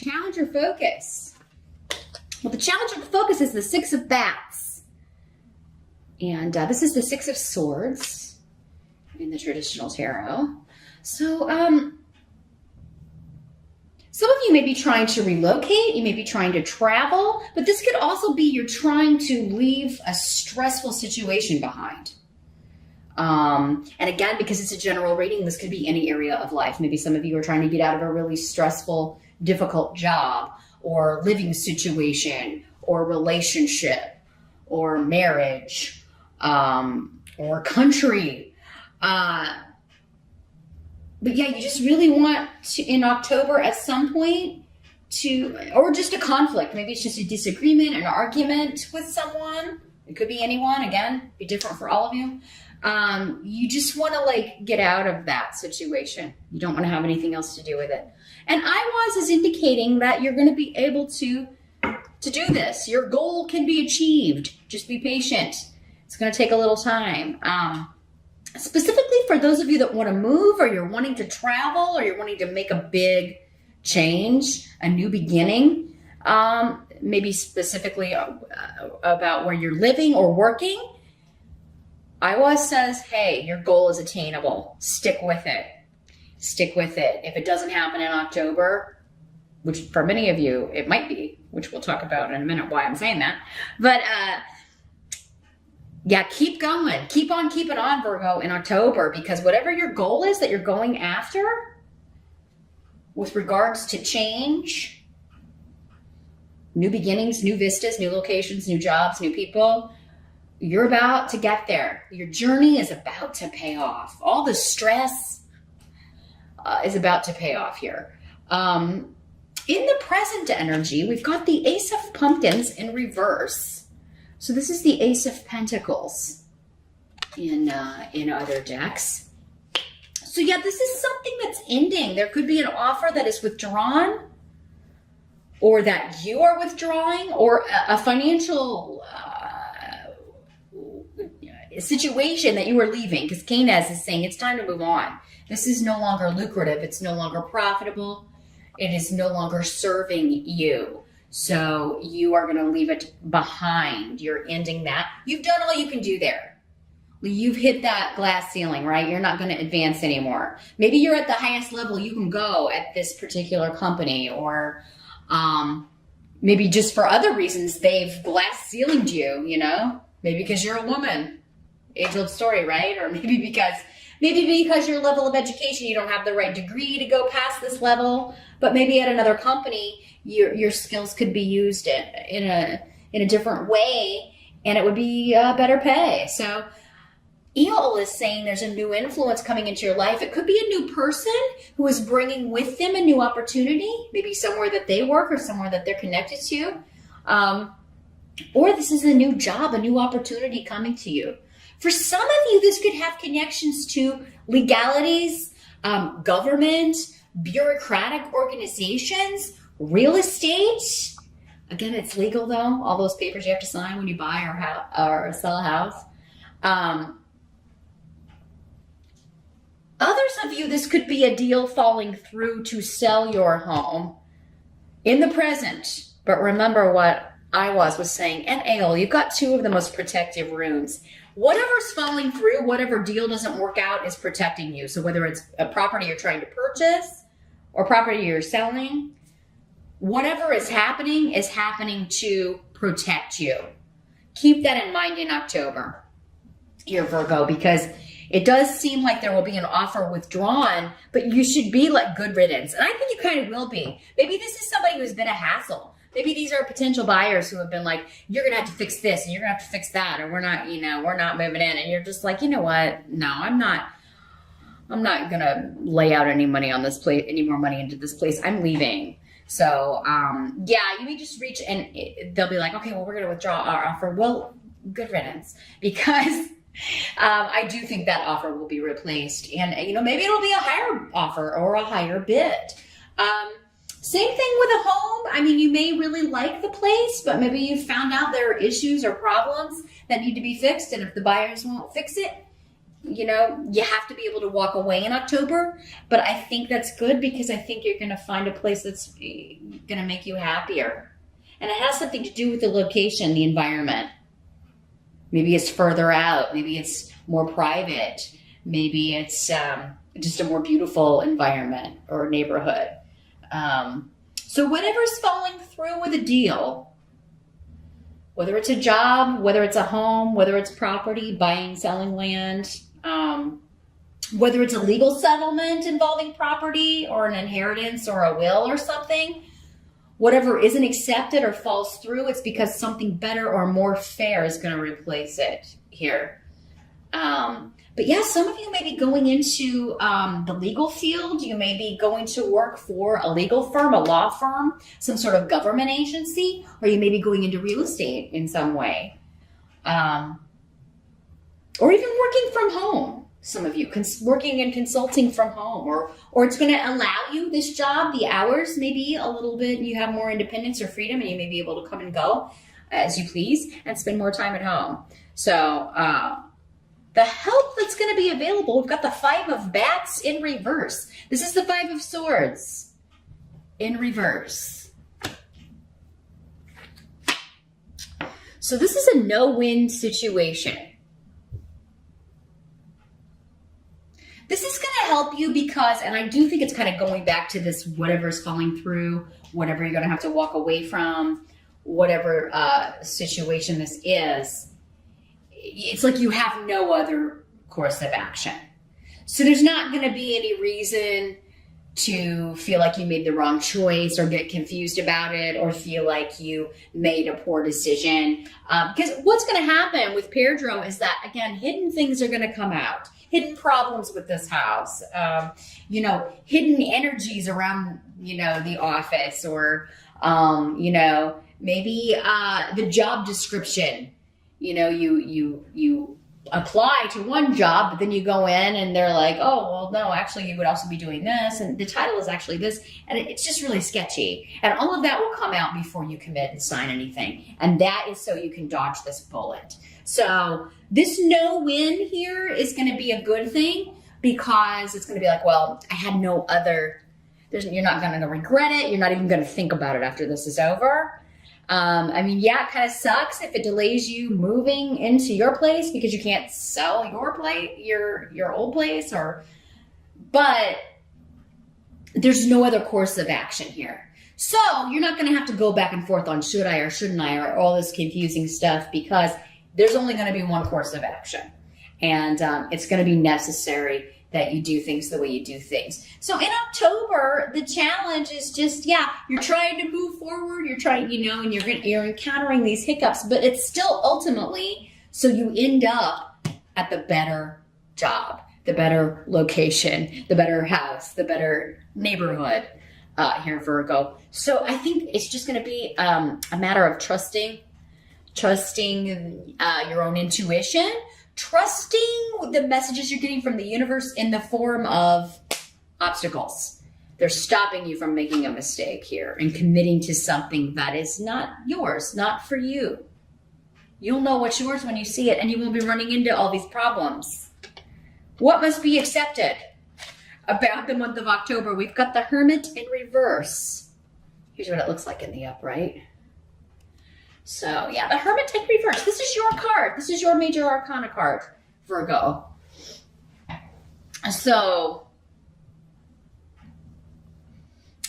Challenge your focus. Well, the challenge of focus is the Six of Bats. And this is the Six of Swords in the traditional tarot. So, some of you may be trying to relocate, you may be trying to travel, but this could also be you're trying to leave a stressful situation behind. And again, because it's a general reading, this could be any area of life. Maybe some of you are trying to get out of a really stressful, difficult job or living situation or relationship or marriage or country. But yeah, you just really want to, in October at some point, or just a conflict. Maybe it's just a disagreement, an argument with someone. It could be anyone, again, be different for all of you. You just want to get out of that situation. You don't want to have anything else to do with it. And IWAS is indicating that you're going to be able to do this. Your goal can be achieved. Just be patient. It's going to take a little time. Specifically for those of you that want to move, or you're wanting to travel, or you're wanting to make a big change, a new beginning, maybe specifically about where you're living or working, Iowa says, hey, your goal is attainable. Stick with it. Stick with it. If it doesn't happen in October, which for many of you it might be, which we'll talk about in a minute why I'm saying that, but yeah, keep going. Keep on keeping on, Virgo, in October, because whatever your goal is that you're going after with regards to change, new beginnings, new vistas, new locations, new jobs, new people, you're about to get there. Your journey is about to pay off. All the stress is about to pay off here. In the present energy, we've got the Ace of Pumpkins in reverse. So this is the Ace of Pentacles in other decks. So yeah, this is something that's ending. There could be an offer that is withdrawn, or that you are withdrawing, or a financial situation that you are leaving, because Keynes is saying it's time to move on. This is no longer lucrative. It's no longer profitable. It is no longer serving you. So you are going to leave it behind. You're ending that. You've done all you can do there. You've hit that glass ceiling, right? You're not going to advance anymore. Maybe you're at the highest level you can go at this particular company, or maybe just for other reasons they've glass ceilinged you, maybe because you're a woman. Age-old story, right? Or maybe because your level of education, you don't have the right degree to go past this level, but maybe at another company, your skills could be used in a different way, and it would be better pay. So Eel is saying there's a new influence coming into your life. It could be a new person who is bringing with them a new opportunity, maybe somewhere that they work or somewhere that they're connected to. Or this is a new job, a new opportunity coming to you. For some of you, this could have connections to legalities, government, bureaucratic organizations, real estate. Again, it's legal though. All those papers you have to sign when you buy or sell a house. Others of you, this could be a deal falling through to sell your home in the present. But remember what was saying, and Ale, you've got two of the most protective runes. Whatever's falling through, whatever deal doesn't work out is protecting you. So whether it's a property you're trying to purchase or property you're selling, whatever is happening to protect you. Keep that in mind in October here, Virgo, because it does seem like there will be an offer withdrawn, but you should be like good riddance. And I think you kind of will be. Maybe this is somebody who's been a hassle. Maybe these are potential buyers who have been like, you're going to have to fix this and you're going to have to fix that, or we're not moving in. And you're just like, you know what? No, I'm not going to lay out any money on this place, any more money into this place. I'm leaving. So, yeah, you may just reach and they'll be like, okay, well, we're going to withdraw our offer. Well, good riddance, because I do think that offer will be replaced, and maybe it'll be a higher offer or a higher bid. Same thing with a home. I mean, you may really like the place, but maybe you found out there are issues or problems that need to be fixed, and if the buyers won't fix it, you know, you have to be able to walk away in October, but I think that's good because I think you're going to find a place that's going to make you happier. And it has something to do with the location, the environment. Maybe it's further out. Maybe it's more private. Maybe it's just a more beautiful environment or neighborhood. So whatever's falling through with a deal, whether it's a job, whether it's a home, whether it's property, buying, selling land, whether it's a legal settlement involving property or an inheritance or a will or something, whatever isn't accepted or falls through, it's because something better or more fair is going to replace it here. But yeah, some of you may be going into the legal field. You may be going to work for a legal firm, a law firm, some sort of government agency, or you may be going into real estate in some way. Or even working from home. Some of you working and consulting from home, or it's going to allow you, this job, the hours maybe a little bit, you have more independence or freedom, and you may be able to come and go as you please and spend more time at home. So the help that's going to be available, we've got the 5 of Bats in reverse. This is the 5 of Swords in reverse. So this is a no-win situation. This is going to help you because, and I do think it's kind of going back to this, whatever's falling through, whatever you're going to have to walk away from, whatever situation this is, it's like you have no other course of action. So there's not going to be any reason to feel like you made the wrong choice or get confused about it or feel like you made a poor decision. Because what's going to happen with Pedro is that, again, hidden things are going to come out. Hidden problems with this house, you know, hidden energies around, you know, the office or, you know, maybe the job description, you know, you apply to one job, but then you go in and they're like, oh, well, no, actually you would also be doing this. And the title is actually this. And it's just really sketchy. And all of that will come out before you commit and sign anything. And that is so you can dodge this bullet. So this no win here is going to be a good thing because it's going to be like, well, I had no other, you're not going to regret it. You're not even going to think about it after this is over. I mean, yeah, it kind of sucks if it delays you moving into your place because you can't sell your place, your old place, but there's no other course of action here. So you're not going to have to go back and forth on should I or shouldn't I or all this confusing stuff because there's only going to be one course of action. And it's going to be necessary that you do things the way you do things. So in October, the challenge is just, yeah, you're trying to move forward. You're trying, you know, and you're encountering these hiccups, but it's still ultimately so you end up at the better job, the better location, the better house, the better neighborhood here, Virgo. So I think it's just going to be a matter of trusting your own intuition, trusting the messages you're getting from the universe in the form of obstacles. They're stopping you from making a mistake here and committing to something that is not yours, not for you. You'll know what's yours when you see it, and you won't be running into all these problems. What must be accepted about the month of October? We've got the Hermit in reverse. Here's what it looks like in the upright. So yeah, the Hermit in reverse. This is your card. This is your major arcana card, Virgo. So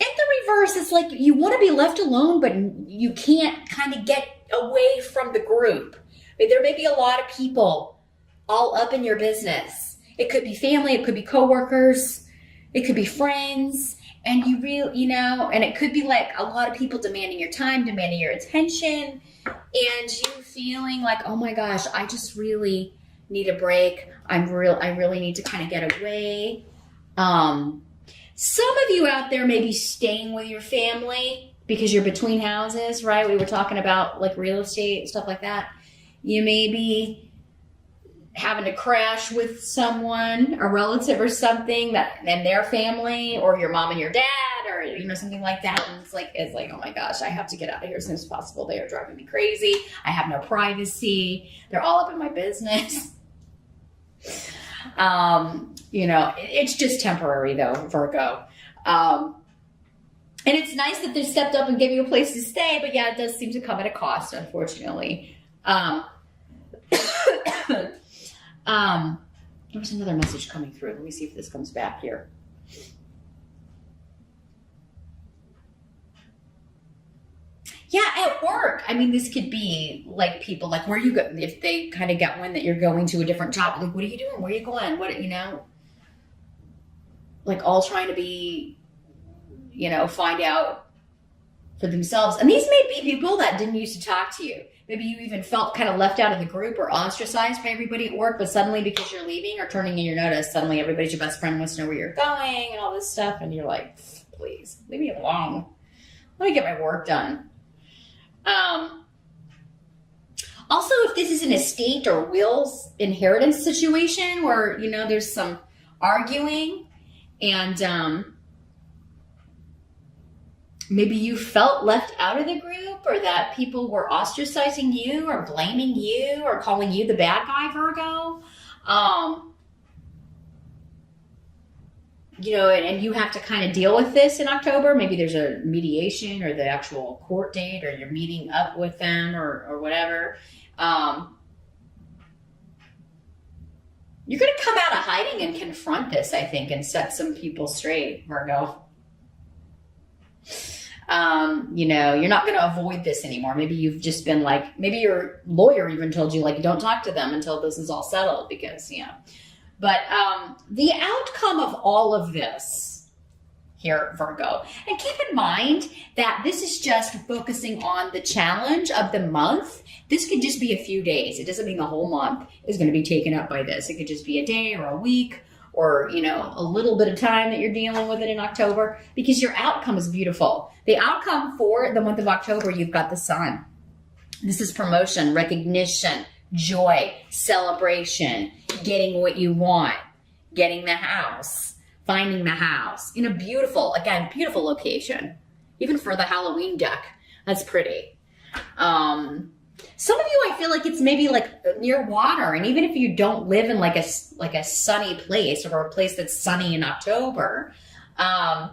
in the reverse, it's like you want to be left alone, but you can't kind of get away from the group. I mean, there may be a lot of people all up in your business. It could be family, it could be coworkers, it could be friends. And you really, you know, and it could be like a lot of people demanding your time, demanding your attention, and you feeling like, oh my gosh, I just really need a break. I really need to kind of get away. Some of you out there may be staying with your family because you're between houses, right? We were talking about like real estate, stuff like that. You may be having to crash with someone, a relative or something, that and their family, or your mom and your dad, or you know, something like that. And it's like, oh my gosh, I have to get out of here as soon as possible. They are driving me crazy. I have no privacy. They're all up in my business. It's just temporary though, Virgo. And it's nice that they stepped up and gave you a place to stay, but yeah, it does seem to come at a cost, unfortunately. There was another message coming through. Let me see if this comes back here. Yeah, at work. I mean, this could be like people, like where you go, if they kind of get wind that you're going to a different job, like, what are you doing? Where are you going? Like all trying to be, find out for themselves. And these may be people that didn't used to talk to you. Maybe you even felt kind of left out of the group or ostracized by everybody at work, but suddenly because you're leaving or turning in your notice, suddenly everybody's your best friend, wants to know where you're going and all this stuff. And you're like, please, leave me alone. Let me get my work done. Also, if this is an estate or wills inheritance situation where, there's some arguing and maybe you felt left out of the group or that people were ostracizing you or blaming you or calling you the bad guy, Virgo. And you have to kind of deal with this in October. Maybe there's a mediation or the actual court date or you're meeting up with them or whatever. You're going to come out of hiding and confront this, I think, and set some people straight, Virgo. You're not going to avoid this anymore. Maybe you've just been like, maybe your lawyer even told you, like, don't talk to them until this is all settled because, But the outcome of all of this here, Virgo, and keep in mind that this is just focusing on the challenge of the month. This could just be a few days. It doesn't mean the whole month is going to be taken up by this. It could just be a day or a week or, a little bit of time that you're dealing with it in October because your outcome is beautiful. The outcome for the month of October, you've got the sun. This is promotion, recognition, joy, celebration, getting what you want, getting the house, finding the house in a beautiful location, even for the Halloween deck. That's pretty. Some of you, I feel like it's maybe like near water. And even if you don't live in like a sunny place or a place that's sunny in October, but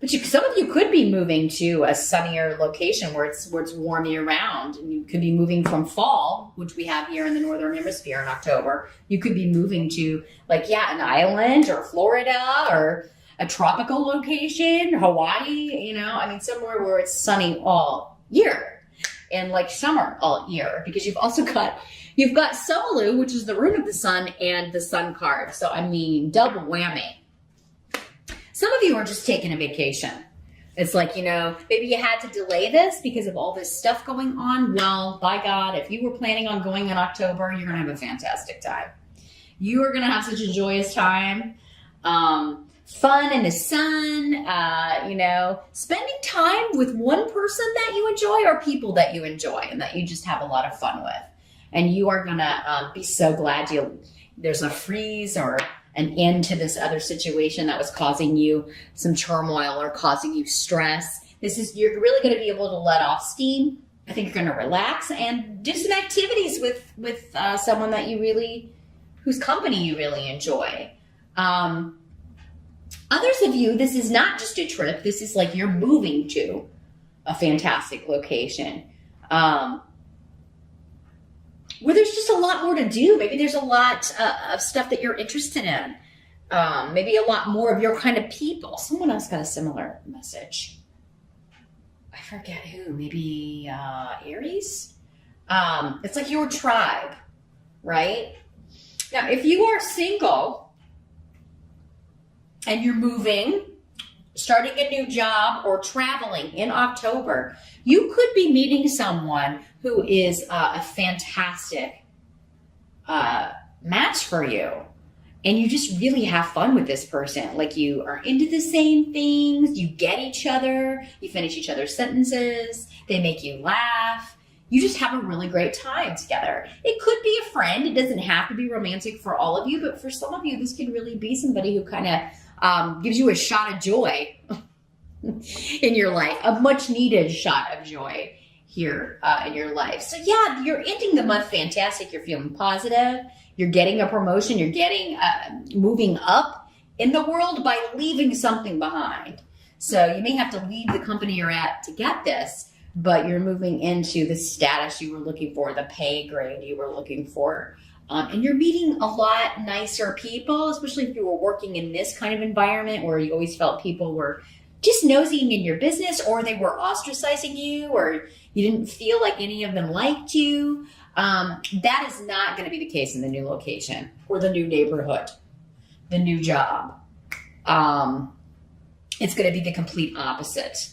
some of you could be moving to a sunnier location where it's warm year round, and you could be moving from fall, which we have here in the Northern Hemisphere in October. You could be moving to an island or Florida or a tropical location, Hawaii, somewhere where it's sunny all year and like summer all year, because you've got Solu, which is the rune of the sun, and the sun card. So, double whammy. Some of you are just taking a vacation. It's like, maybe you had to delay this because of all this stuff going on. Well, by God, if you were planning on going in October, you're going to have a fantastic time. You are going to have such a joyous time. Fun in the sun, spending time with one person that you enjoy or people that you enjoy and that you just have a lot of fun with. And you are going to be so glad there's a freeze or an end to this other situation that was causing you some turmoil or causing you stress. You're really going to be able to let off steam. I think you're going to relax and do some activities with someone that whose company you really enjoy. Others of you, this is not just a trip. This is like you're moving to a fantastic location. Where there's just a lot more to do. Maybe there's a lot of stuff that you're interested in. Maybe a lot more of your kind of people. Someone else got a similar message. I forget who. Maybe Aries? It's like your tribe, right? Now, if you are single and you're moving, starting a new job, or traveling in October, you could be meeting someone who is a fantastic match for you. And you just really have fun with this person. Like you are into the same things, you get each other, you finish each other's sentences, they make you laugh. You just have a really great time together. It could be a friend. It doesn't have to be romantic for all of you, but for some of you, this could really be somebody who kind of gives you a shot of joy in your life, a much needed shot of joy here in your life. So yeah, you're ending the month fantastic. You're feeling positive. You're getting a promotion. You're getting moving up in the world by leaving something behind. So you may have to leave the company you're at to get this, but you're moving into the status you were looking for, the pay grade you were looking for. And you're meeting a lot nicer people, especially if you were working in this kind of environment where you always felt people were just nosying in your business, or they were ostracizing you, or you didn't feel like any of them liked you. That is not going to be the case in the new location or the new neighborhood, the new job. It's going to be the complete opposite.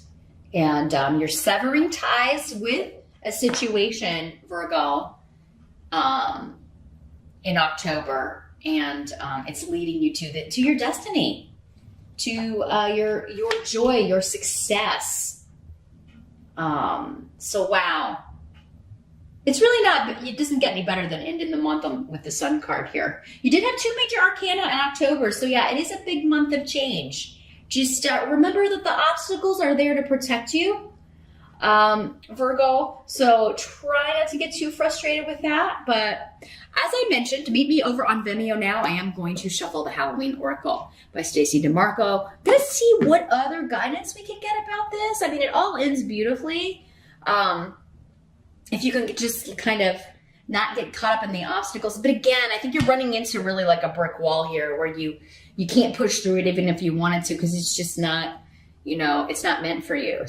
And you're severing ties with a situation, Virgo, in October, and it's leading you to your destiny, to your joy, your success. So wow, it's really not. It doesn't get any better than ending the month with the Sun card here. You did have 2 major arcana in October, so yeah, it is a big month of change. Just remember that the obstacles are there to protect you, Virgo. So try not to get too frustrated with that. But as I mentioned, meet me over on Vimeo now. I am going to shuffle the Halloween Oracle by Stacey DeMarco. Let's see what other guidance we can get about this. I mean, it all ends beautifully. If you can just kind of not get caught up in the obstacles. But again, I think you're running into really like a brick wall here where you can't push through it even if you wanted to, because it's just not, it's not meant for you.